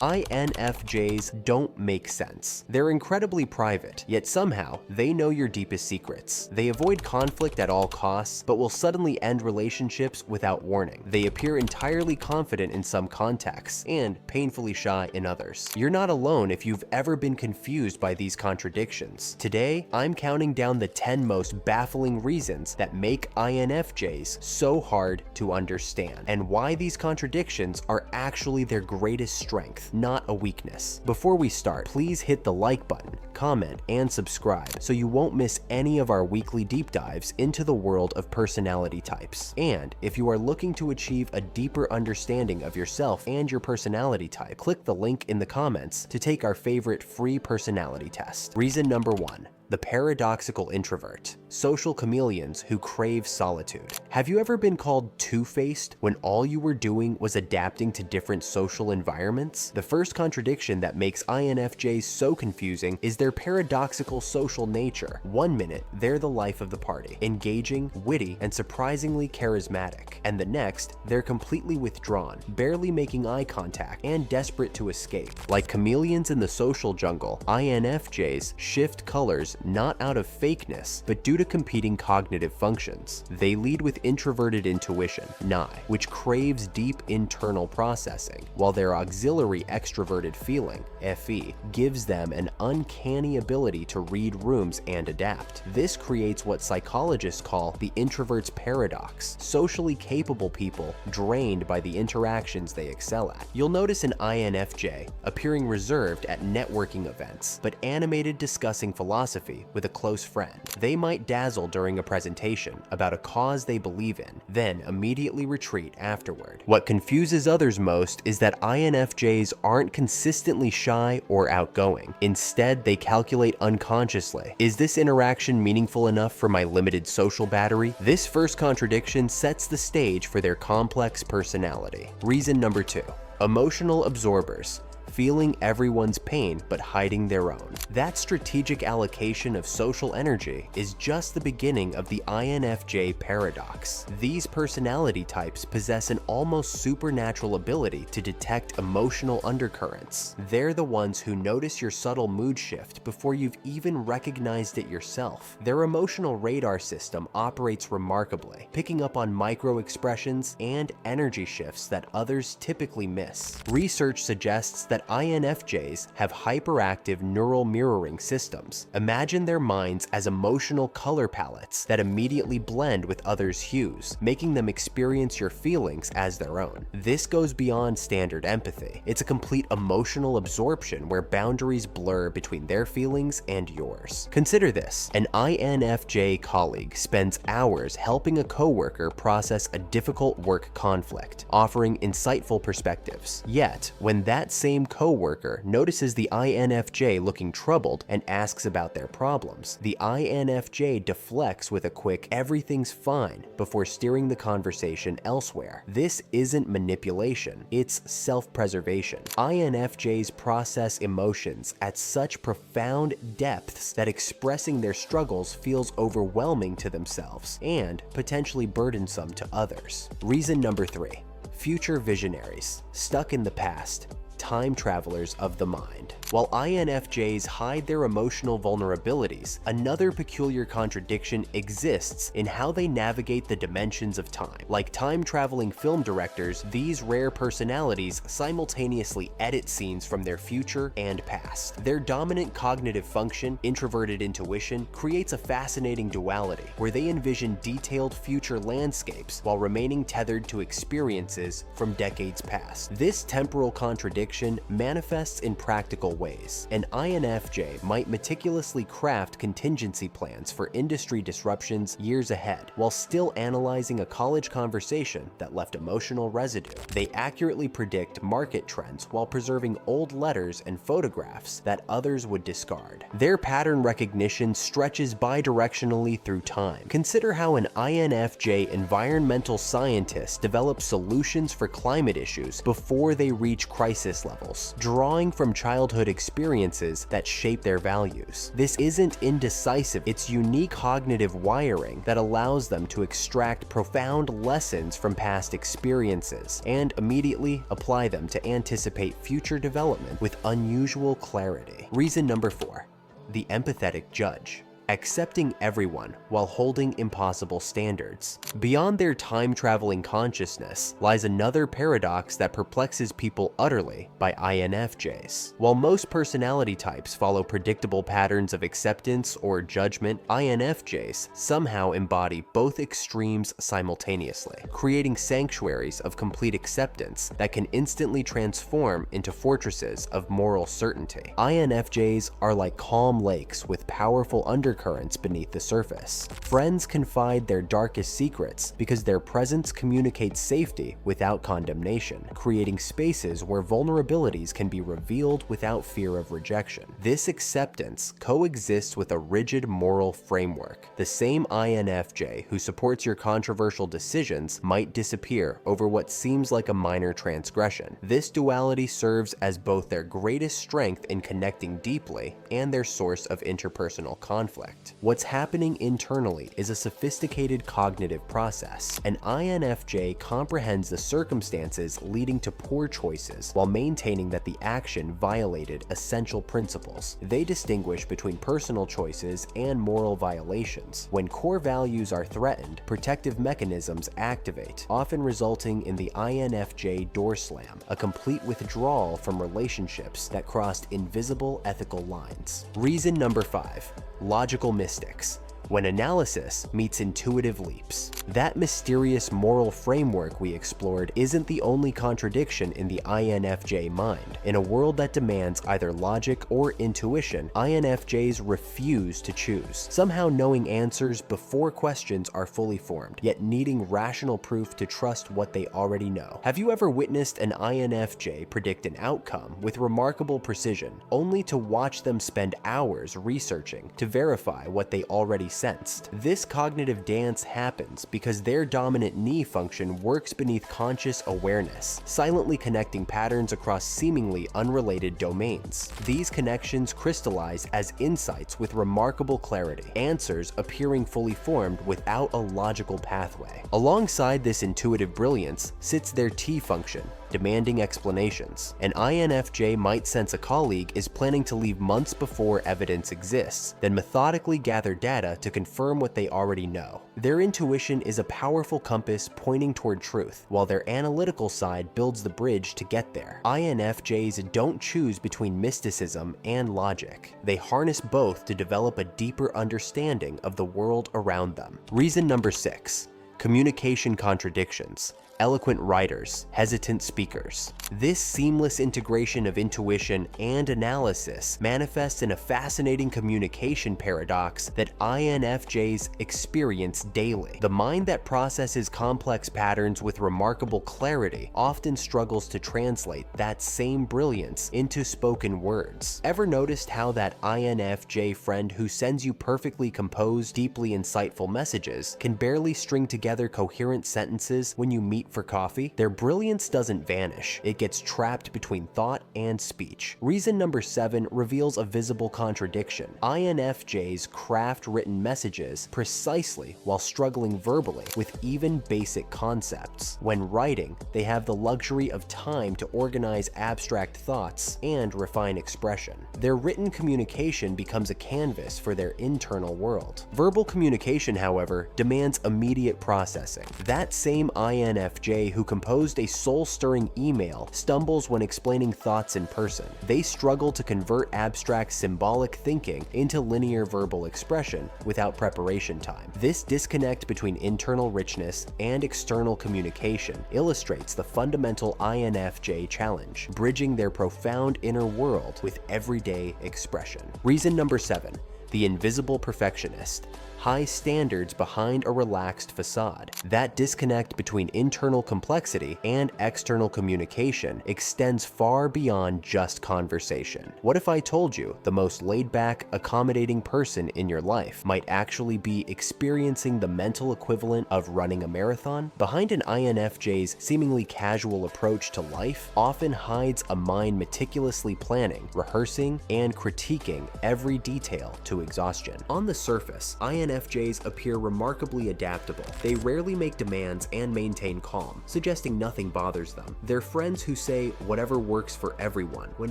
INFJs don't make sense. They're incredibly private, yet somehow they know your deepest secrets. They avoid conflict at all costs, but will suddenly end relationships without warning. They appear entirely confident in some contexts and painfully shy in others. You're not alone if you've ever been confused by these contradictions. Today, I'm counting down the 10 most baffling reasons that make INFJs so hard to understand, and why these contradictions are actually their greatest strength, not a weakness. Before we start, please hit the like button, comment, and subscribe so you won't miss any of our weekly deep dives into the world of personality types. And if you are looking to achieve a deeper understanding of yourself and your personality type, click the link in the comments to take our favorite free personality test. Reason number 1. The paradoxical introvert. Social chameleons who crave solitude. Have you ever been called two-faced when all you were doing was adapting to different social environments? The first contradiction that makes INFJs so confusing is their paradoxical social nature. One minute, they're the life of the party, engaging, witty, and surprisingly charismatic. And the next, they're completely withdrawn, barely making eye contact, and desperate to escape. Like chameleons in the social jungle, INFJs shift colors not out of fakeness, but due to competing cognitive functions. They lead with introverted intuition, NI, which craves deep internal processing, while their auxiliary extraverted feeling, FE, gives them an uncanny ability to read rooms and adapt. This creates what psychologists call the introvert's paradox, socially capable people drained by the interactions they excel at. You'll notice an INFJ appearing reserved at networking events, but animated discussing philosophy with a close friend. They might dazzle during a presentation about a cause they believe in, then immediately retreat afterward. What confuses others most is that INFJs aren't consistently shy or outgoing. Instead, they calculate unconsciously. Is this interaction meaningful enough for my limited social battery? This first contradiction sets the stage for their complex personality. Reason number 2. Emotional absorbers. Feeling everyone's pain but hiding their own. That strategic allocation of social energy is just the beginning of the INFJ paradox. These personality types possess an almost supernatural ability to detect emotional undercurrents. They're the ones who notice your subtle mood shift before you've even recognized it yourself. Their emotional radar system operates remarkably, picking up on micro expressions and energy shifts that others typically miss. Research suggests that INFJs have hyperactive neural mirroring systems. Imagine their minds as emotional color palettes that immediately blend with others' hues, making them experience your feelings as their own. This goes beyond standard empathy. It's a complete emotional absorption where boundaries blur between their feelings and yours. Consider this: an INFJ colleague spends hours helping a coworker process a difficult work conflict, offering insightful perspectives. Yet, when that same coworker notices the INFJ looking troubled and asks about their problems, the INFJ deflects with a quick "everything's fine" before steering the conversation elsewhere. This isn't manipulation, it's self-preservation. INFJs process emotions at such profound depths that expressing their struggles feels overwhelming to themselves and potentially burdensome to others. Reason number 3. Future visionaries, stuck in the past. Time travelers of the mind. While INFJs hide their emotional vulnerabilities, another peculiar contradiction exists in how they navigate the dimensions of time. Like time-traveling film directors, these rare personalities simultaneously edit scenes from their future and past. Their dominant cognitive function, introverted intuition, creates a fascinating duality where they envision detailed future landscapes while remaining tethered to experiences from decades past. This temporal contradiction manifests in practical ways. An INFJ might meticulously craft contingency plans for industry disruptions years ahead, while still analyzing a college conversation that left emotional residue. They accurately predict market trends while preserving old letters and photographs that others would discard. Their pattern recognition stretches bidirectionally through time. Consider how an INFJ environmental scientist develops solutions for climate issues before they reach crisis levels, drawing from childhood experiences that shape their values. This isn't indecisive, it's unique cognitive wiring that allows them to extract profound lessons from past experiences and immediately apply them to anticipate future development with unusual clarity. Reason number 4, the empathetic judge. Accepting everyone while holding impossible standards. Beyond their time-traveling consciousness lies another paradox that perplexes people utterly by INFJs. While most personality types follow predictable patterns of acceptance or judgment, INFJs somehow embody both extremes simultaneously, creating sanctuaries of complete acceptance that can instantly transform into fortresses of moral certainty. INFJs are like calm lakes with powerful undercurrents beneath the surface. Friends confide their darkest secrets because their presence communicates safety without condemnation, creating spaces where vulnerabilities can be revealed without fear of rejection. This acceptance coexists with a rigid moral framework. The same INFJ who supports your controversial decisions might disappear over what seems like a minor transgression. This duality serves as both their greatest strength in connecting deeply and their source of interpersonal conflict. What's happening internally is a sophisticated cognitive process. An INFJ comprehends the circumstances leading to poor choices while maintaining that the action violated essential principles. They distinguish between personal choices and moral violations. When core values are threatened, protective mechanisms activate, often resulting in the INFJ door slam, a complete withdrawal from relationships that crossed invisible ethical lines. Reason number 5. Logical mystics. When analysis meets intuitive leaps. That mysterious moral framework we explored isn't the only contradiction in the INFJ mind. In a world that demands either logic or intuition, INFJs refuse to choose, somehow knowing answers before questions are fully formed, yet needing rational proof to trust what they already know. Have you ever witnessed an INFJ predict an outcome with remarkable precision, only to watch them spend hours researching to verify what they already sensed? This cognitive dance happens because their dominant knee function works beneath conscious awareness, silently connecting patterns across seemingly unrelated domains. These connections crystallize as insights with remarkable clarity, answers appearing fully formed without a logical pathway. Alongside this intuitive brilliance sits their T function, demanding explanations. An INFJ might sense a colleague is planning to leave months before evidence exists, then methodically gather data to confirm what they already know. Their intuition is a powerful compass pointing toward truth, while their analytical side builds the bridge to get there. INFJs don't choose between mysticism and logic. They harness both to develop a deeper understanding of the world around them. Reason number 6. Communication contradictions. Eloquent writers, hesitant speakers. This seamless integration of intuition and analysis manifests in a fascinating communication paradox that INFJs experience daily. The mind that processes complex patterns with remarkable clarity often struggles to translate that same brilliance into spoken words. Ever noticed how that INFJ friend who sends you perfectly composed, deeply insightful messages can barely string together coherent sentences when you meet for coffee? Their brilliance doesn't vanish. It gets trapped between thought and speech. Reason number 7 reveals a visible contradiction. INFJs craft written messages precisely while struggling verbally with even basic concepts. When writing, they have the luxury of time to organize abstract thoughts and refine expression. Their written communication becomes a canvas for their internal world. Verbal communication, however, demands immediate processing. That same INFJ who composed a soul-stirring email stumbles when explaining thoughts in person. They struggle to convert abstract symbolic thinking into linear verbal expression without preparation time. This disconnect between internal richness and external communication illustrates the fundamental INFJ challenge, bridging their profound inner world with everyday expression. Reason number 7. The invisible perfectionist. high standards behind a relaxed facade. That disconnect between internal complexity and external communication extends far beyond just conversation. What if I told you the most laid-back, accommodating person in your life might actually be experiencing the mental equivalent of running a marathon? Behind an INFJ's seemingly casual approach to life often hides a mind meticulously planning, rehearsing, and critiquing every detail to exhaustion. On the surface, INFJs appear remarkably adaptable. They rarely make demands and maintain calm, suggesting nothing bothers them. They're friends who say whatever works for everyone when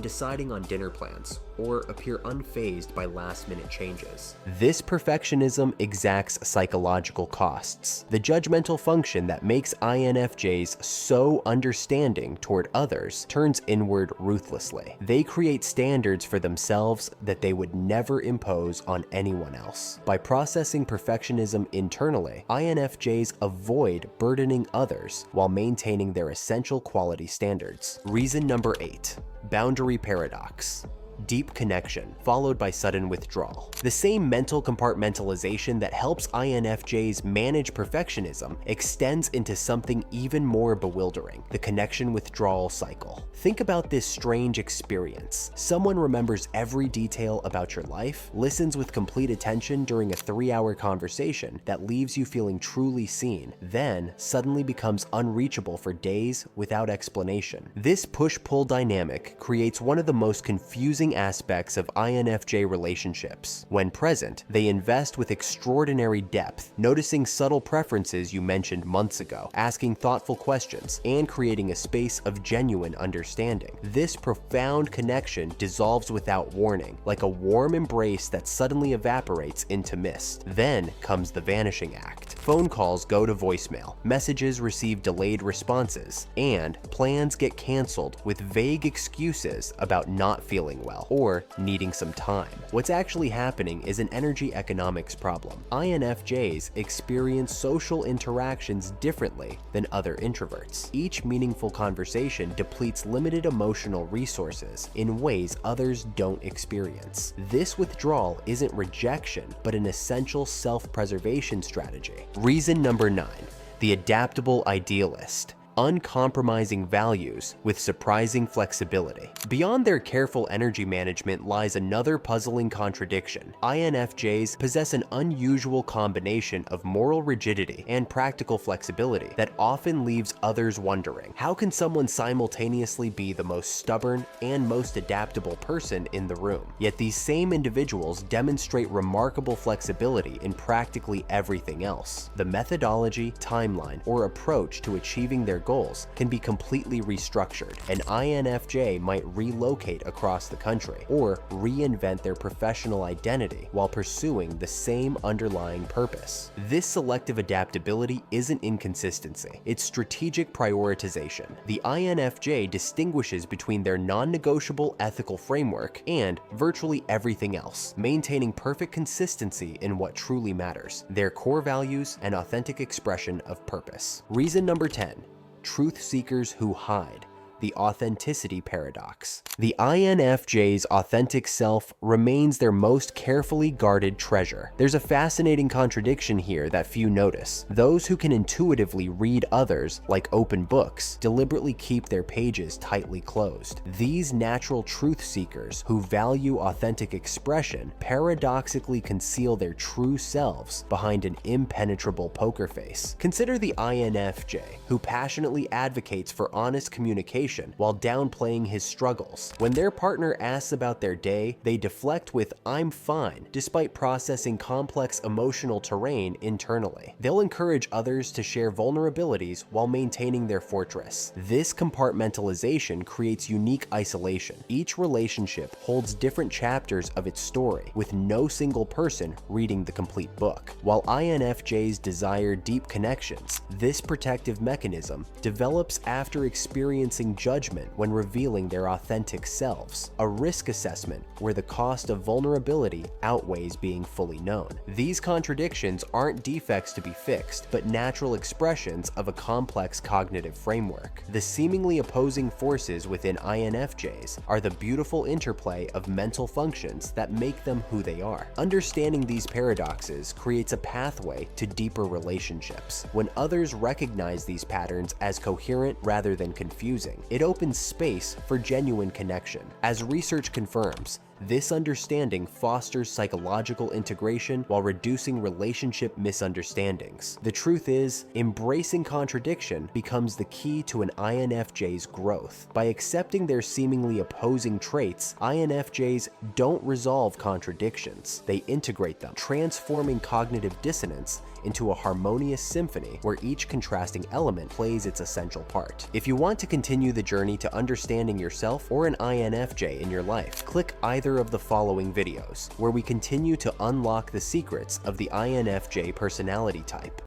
deciding on dinner plans, or appear unfazed by last-minute changes. This perfectionism exacts psychological costs. The judgmental function that makes INFJs so understanding toward others turns inward ruthlessly. They create standards for themselves that they would never impose on anyone else. By processing perfectionism internally, INFJs avoid burdening others while maintaining their essential quality standards. Reason number 8, boundary paradox. Deep connection, followed by sudden withdrawal. The same mental compartmentalization that helps INFJs manage perfectionism extends into something even more bewildering: the connection withdrawal cycle. Think about this strange experience. Someone remembers every detail about your life, listens with complete attention during a 3-hour conversation that leaves you feeling truly seen, then suddenly becomes unreachable for days without explanation. This push-pull dynamic creates one of the most confusing aspects of INFJ relationships. When present, they invest with extraordinary depth, noticing subtle preferences you mentioned months ago, asking thoughtful questions, and creating a space of genuine understanding. This profound connection dissolves without warning, like a warm embrace that suddenly evaporates into mist. Then comes the vanishing act. Phone calls go to voicemail, messages receive delayed responses, and plans get canceled with vague excuses about not feeling well or needing some time. What's actually happening is an energy economics problem. INFJs experience social interactions differently than other introverts. Each meaningful conversation depletes limited emotional resources in ways others don't experience. This withdrawal isn't rejection, but an essential self-preservation strategy. Reason number 9, the adaptable idealist. Uncompromising values with surprising flexibility. Beyond their careful energy management lies another puzzling contradiction. INFJs possess an unusual combination of moral rigidity and practical flexibility that often leaves others wondering, how can someone simultaneously be the most stubborn and most adaptable person in the room? Yet these same individuals demonstrate remarkable flexibility in practically everything else. The methodology, timeline, or approach to achieving their goals can be completely restructured. An INFJ might relocate across the country or reinvent their professional identity while pursuing the same underlying purpose. This selective adaptability isn't inconsistency, it's strategic prioritization. The INFJ distinguishes between their non-negotiable ethical framework and virtually everything else, maintaining perfect consistency in what truly matters: their core values and authentic expression of purpose. Reason number 10, truth seekers who hide. The authenticity paradox. The INFJ's authentic self remains their most carefully guarded treasure. There's a fascinating contradiction here that few notice. Those who can intuitively read others like open books deliberately keep their pages tightly closed. These natural truth seekers who value authentic expression paradoxically conceal their true selves behind an impenetrable poker face. Consider the INFJ who passionately advocates for honest communication while downplaying his struggles. When their partner asks about their day, they deflect with "I'm fine," despite processing complex emotional terrain internally. They'll encourage others to share vulnerabilities while maintaining their fortress. This compartmentalization creates unique isolation. Each relationship holds different chapters of its story, with no single person reading the complete book. While INFJs desire deep connections, this protective mechanism develops after experiencing judgment when revealing their authentic selves, a risk assessment where the cost of vulnerability outweighs being fully known. These contradictions aren't defects to be fixed, but natural expressions of a complex cognitive framework. The seemingly opposing forces within INFJs are the beautiful interplay of mental functions that make them who they are. Understanding these paradoxes creates a pathway to deeper relationships. When others recognize these patterns as coherent rather than confusing, it opens space for genuine connection. As research confirms, this understanding fosters psychological integration while reducing relationship misunderstandings. The truth is, embracing contradiction becomes the key to an INFJ's growth. By accepting their seemingly opposing traits, INFJs don't resolve contradictions. They integrate them, transforming cognitive dissonance into a harmonious symphony where each contrasting element plays its essential part. If you want to continue the journey to understanding yourself or an INFJ in your life, click either of the following videos, where we continue to unlock the secrets of the INFJ personality type.